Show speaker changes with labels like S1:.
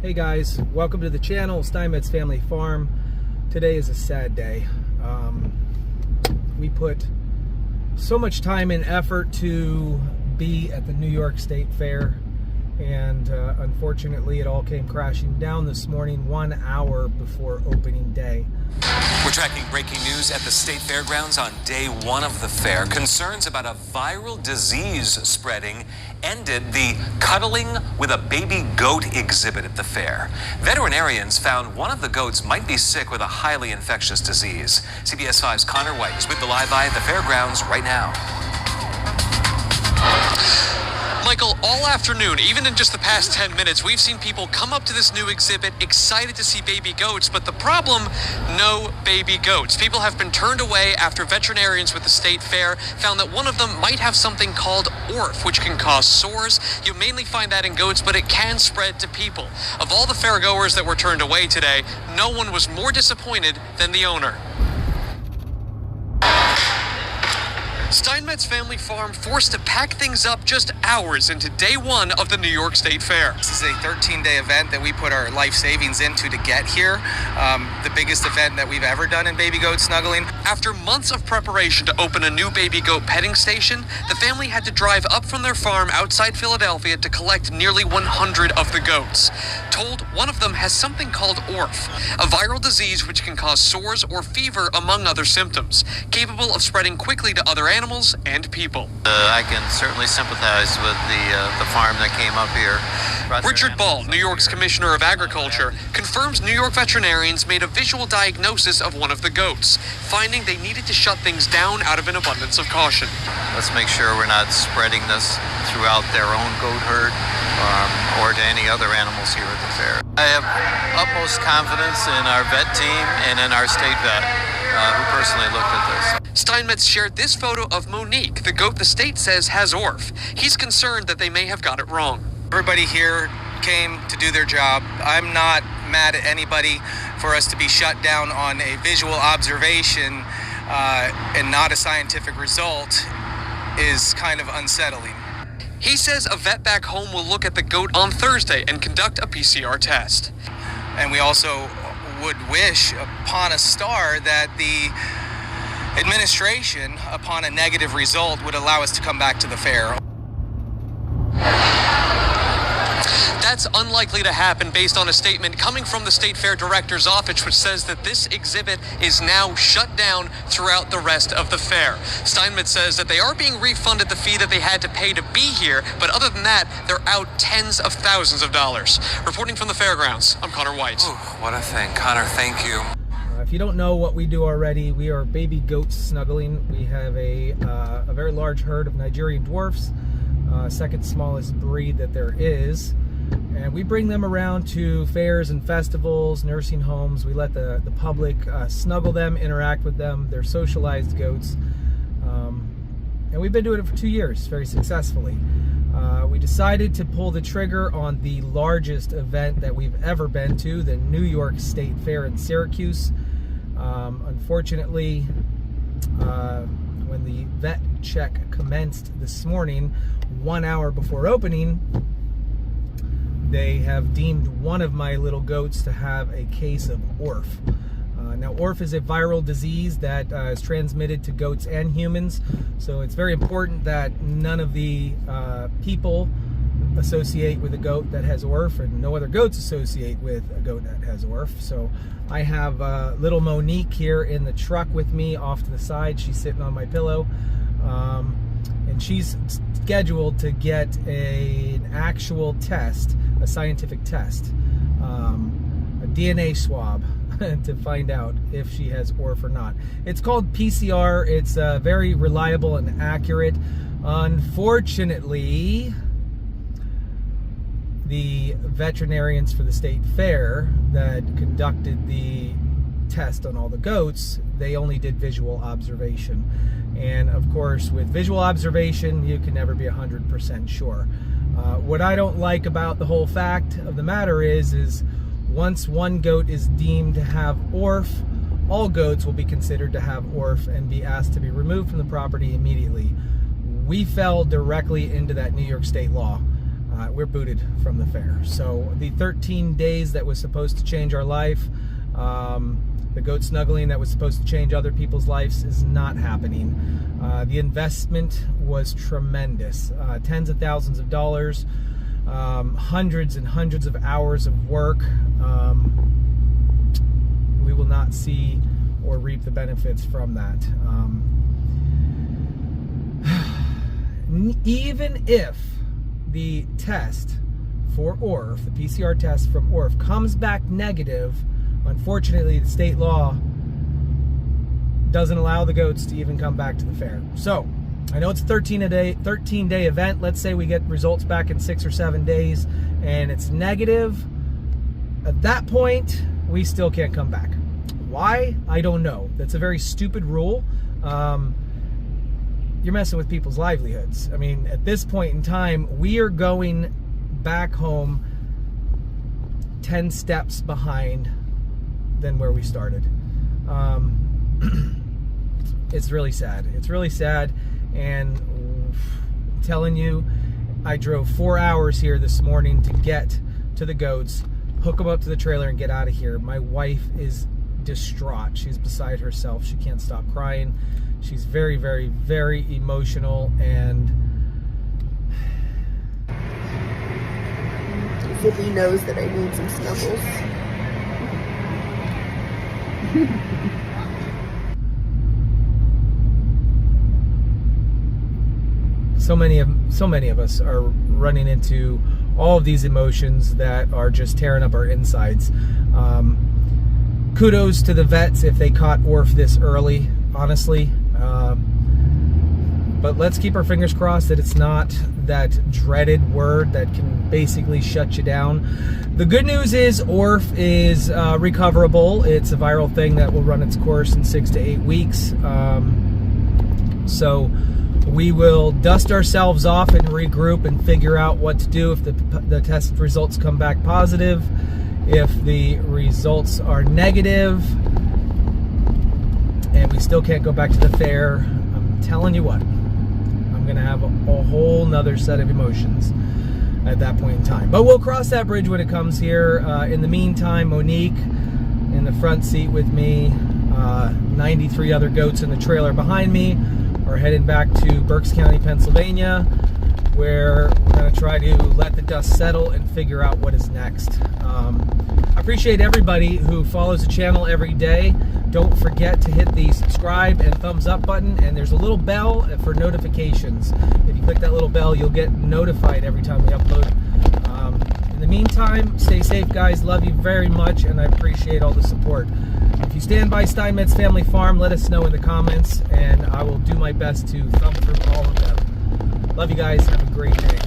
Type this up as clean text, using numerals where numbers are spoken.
S1: Hey guys, welcome to the channel, Steinmetz Family Farm. Today is a sad day. We put so much time and effort to be at the New York State Fair, and unfortunately it all came crashing down this morning 1 hour before opening day.
S2: We're tracking breaking news at the State Fairgrounds on day one of the fair. Concerns about a viral disease spreading ended the cuddling with a baby goat exhibit at the fair. Veterinarians found one of the goats might be sick with a highly infectious disease. CBS 5's Connor White is with the live eye at the fairgrounds right now.
S3: Michael, all afternoon, even in just the past 10 minutes, we've seen people come up to this new exhibit excited to see baby goats, but the problem, no baby goats. People have been turned away after veterinarians with the state fair found that one of them might have something called ORF, which can cause sores. You mainly find that in goats, but it can spread to people. Of all the fairgoers that were turned away today, no one was more disappointed than the owner. Steinmetz Family Farm forced to pack things up just hours into day one of the New York State Fair.
S4: This is a 13-day event that we put our life savings into to get here. The biggest event that we've ever done in baby goat snuggling.
S3: After months of preparation to open a new baby goat petting station, the family had to drive up from their farm outside Philadelphia to collect nearly 100 of the goats. Told one of them has something called ORF, a viral disease which can cause sores or fever among other symptoms, capable of spreading quickly to other animals and people.
S5: I can certainly sympathize with the farm that came up here.
S3: Richard Ball, New York's Commissioner of Agriculture, confirms New York veterinarians made a visual diagnosis of one of the goats, finding they needed to shut things down out of an abundance of caution.
S5: Let's make sure we're not spreading this throughout their own goat herd or to any other animals here at the fair. I have utmost confidence in our vet team and in our state vet who personally looked at this.
S3: Steinmetz shared this photo of Monique, the goat the state says has ORF. He's concerned that they may have got it wrong.
S4: Everybody here came to do their job. I'm not mad at anybody for us to be shut down on a visual observation and not a scientific result is kind of unsettling.
S3: He says a vet back home will look at the goat on Thursday and conduct a PCR test.
S4: And we also would wish upon a star that the administration, upon a negative result, would allow us to come back to the fair.
S3: That's unlikely to happen based on a statement coming from the State Fair Director's office, which says that this exhibit is now shut down throughout the rest of the fair. Steinmetz says that they are being refunded the fee that they had to pay to be here, but other than that, they're out tens of thousands of dollars. Reporting from the fairgrounds, I'm Connor White.
S2: Ooh, what a thing. Connor, thank you.
S1: If you don't know what we do already, we are baby goat snuggling. We have a very large herd of Nigerian dwarfs, second smallest breed that there is. And we bring them around to fairs and festivals, nursing homes. We let the public snuggle them, interact with them. They're socialized goats. And we've been doing it for 2 years, very successfully. We decided to pull the trigger on the largest event that we've ever been to, the New York State Fair in Syracuse. Unfortunately, when the vet check commenced this morning, 1 hour before opening, they have deemed one of my little goats to have a case of ORF. Now, ORF is a viral disease that is transmitted to goats and humans, so it's very important that none of the people associate with a goat that has ORF, and no other goats associate with a goat that has ORF. So I have little Monique here in the truck with me off to the side. She's sitting on my pillow. And she's scheduled to get an actual test, a scientific test, a DNA swab to find out if she has ORF or not. It's called PCR. It's very reliable and accurate. Unfortunately, the veterinarians for the state fair that conducted the test on all the goats, they only did visual observation. And of course, with visual observation, you can never be 100% sure. What I don't like about the whole fact of the matter is once one goat is deemed to have ORF, all goats will be considered to have ORF and be asked to be removed from the property immediately. We fell directly into that New York State law. we're booted from the fair. So the 13 days that was supposed to change our life, the goat snuggling that was supposed to change other people's lives, is not happening. The investment was tremendous. Tens of thousands of dollars, hundreds and hundreds of hours of work. We will not see or reap the benefits from that. Even if the test for ORF, the PCR test from ORF, comes back negative, unfortunately, the state law doesn't allow the goats to even come back to the fair. So, I know it's a 13-day event. Let's say we get results back in 6 or 7 days, and it's negative. At that point, we still can't come back. Why? I don't know. That's a very stupid rule. You're messing with people's livelihoods. I mean, at this point in time, we are going back home 10 steps behind than where we started. It's really sad. It's really sad. And I'm telling you, I drove 4 hours here this morning to get to the goats, hook them up to the trailer, and get out of here. My wife is distraught. She's beside herself. She can't stop crying. She's very, very, very emotional, and
S6: Zippy knows that I need some snuggles.
S1: so many of us are running into all of these emotions that are just tearing up our insides. Kudos to the vets if they caught ORF this early, honestly. But let's keep our fingers crossed that it's not that dreaded word that can basically shut you down. The good news is ORF is recoverable. It's a viral thing that will run its course in 6 to 8 weeks. So we will dust ourselves off and regroup and figure out what to do if the test results come back positive. If the results are negative and we still can't go back to the fair, I'm telling you what, I'm going to have a whole nother set of emotions at that point in time. But we'll cross that bridge when it comes here. In the meantime, Monique in the front seat with me, 93 other goats in the trailer behind me, are heading back to Berks County, Pennsylvania, where we're going to try to let the dust settle and figure out what is next. I appreciate everybody who follows the channel every day. Don't forget to hit the subscribe and thumbs up button, and there's a little bell for notifications. If you click that little bell, you'll get notified every time we upload. In the meantime, stay safe, guys. Love you very much, and I appreciate all the support. If you stand by Steinmetz Family Farm, let us know in the comments, and I will do my best to thumb through all of them. Love you guys. Have a great day.